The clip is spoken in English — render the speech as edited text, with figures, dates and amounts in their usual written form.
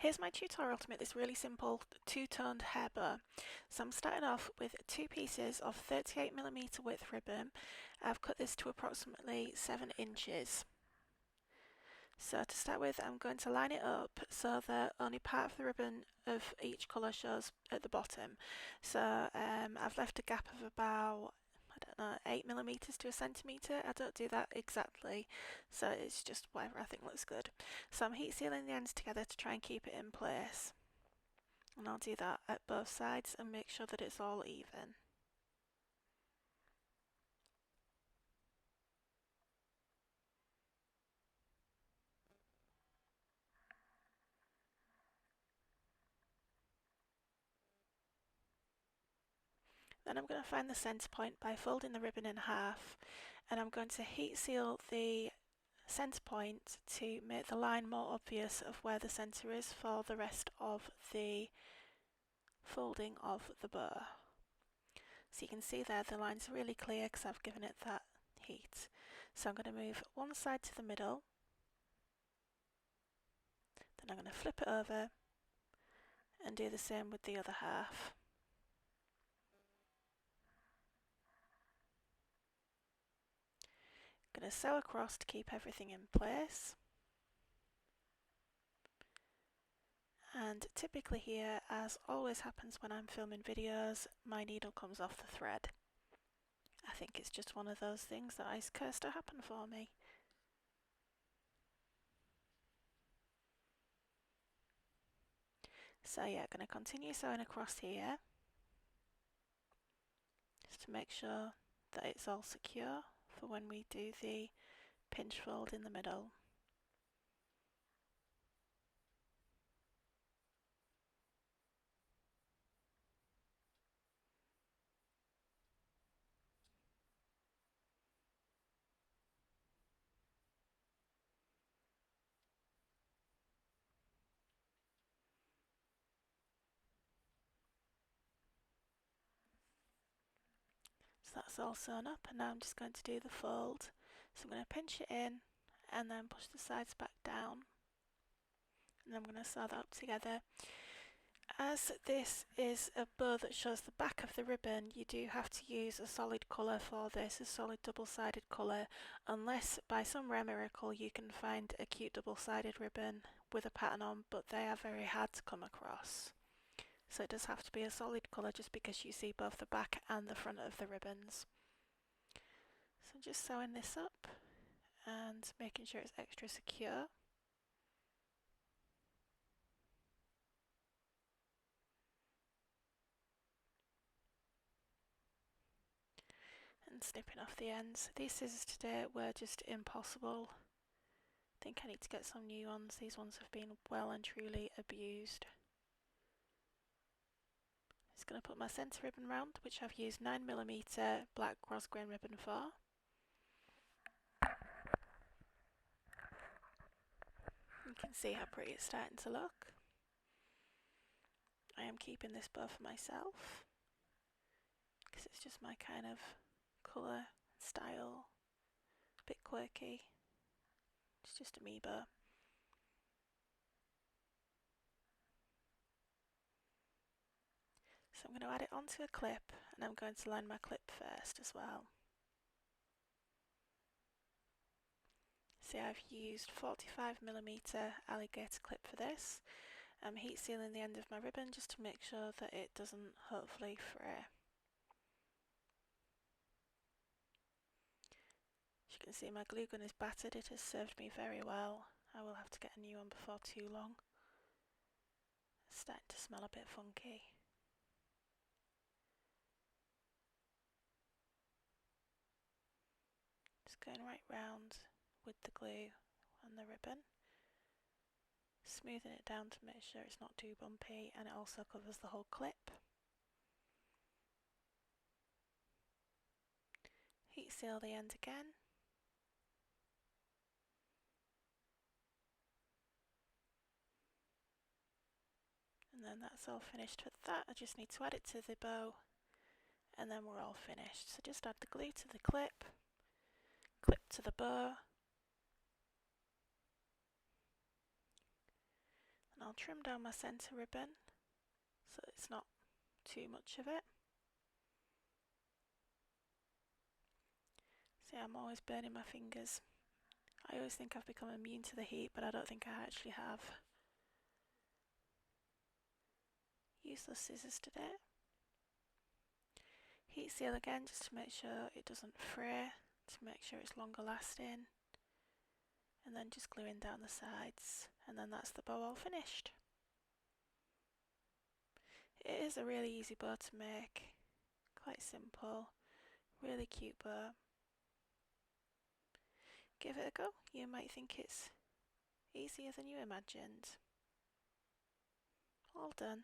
Here's my tutorial to make this really simple two-toned hair bow. So I'm starting off with two pieces of 38mm width ribbon. I've cut this to approximately 7 inches. So to start with, I'm going to line it up so that only part of the ribbon of each colour shows at the bottom. So I've left a gap of about, I don't know, 8mm to a centimetre. I don't do that exactly, so it's just whatever I think looks good. So I'm heat sealing the ends together to try and keep it in place. And I'll do that at both sides and make sure that it's all even. Then I'm going to find the centre point by folding the ribbon in half, and I'm going to heat seal the centre point to make the line more obvious of where the centre is for the rest of the folding of the bow. So you can see there the line's really clear because I've given it that heat. So I'm going to move one side to the middle, then I'm going to flip it over and do the same with the other half. I'm going to sew across to keep everything in place. And typically here, as always happens when I'm filming videos, my needle comes off the thread. I think it's just one of those things that is cursed to happen for me. So yeah, I'm going to continue sewing across here, just to make sure that it's all secure for when we do the pinch fold in the middle. So that's all sewn up, and now I'm just going to do the fold. So I'm going to pinch it in and then push the sides back down, and I'm going to sew that up together. As this is a bow that shows the back of the ribbon, you do have to use a solid colour for this, a solid double-sided colour, unless by some rare miracle you can find a cute double-sided ribbon with a pattern on, but they are very hard to come across. So it does have to be a solid colour just because you see both the back and the front of the ribbons. So I'm just sewing this up and making sure it's extra secure. And snipping off the ends. These scissors today were just impossible. I think I need to get some new ones. These ones have been well and truly abused. Just going to put my centre ribbon round, which I've used 9mm black grosgrain ribbon for. You can see how pretty it's starting to look. I am keeping this bow for myself because it's just my kind of colour and style. A bit quirky. It's just a me bow. So I'm going to add it onto a clip, and I'm going to line my clip first as well. See, I've used 45mm alligator clip for this. I'm heat sealing the end of my ribbon just to make sure that it doesn't hopefully fray. As you can see, my glue gun is battered. It has served me very well. I will have to get a new one before too long. It's starting to smell a bit funky. Just going right round with the glue and the ribbon, smoothing it down to make sure it's not too bumpy, and it also covers the whole clip. Heat seal the end again. And then that's all finished with that. I just need to add it to the bow, and then we're all finished. So just add the glue to the clip, clip to the bow, And I'll trim down my centre ribbon so it's not too much of it. See, I'm always burning my fingers. I always think I've become immune to the heat, but I don't think I actually have. Use those scissors today. Heat seal again just to make sure it doesn't fray, to make sure it's longer lasting. And then just gluing down the sides, and then that's the bow all finished. It is a really easy bow to make, quite simple, really cute bow. Give it a go, you might think it's easier than you imagined. All done.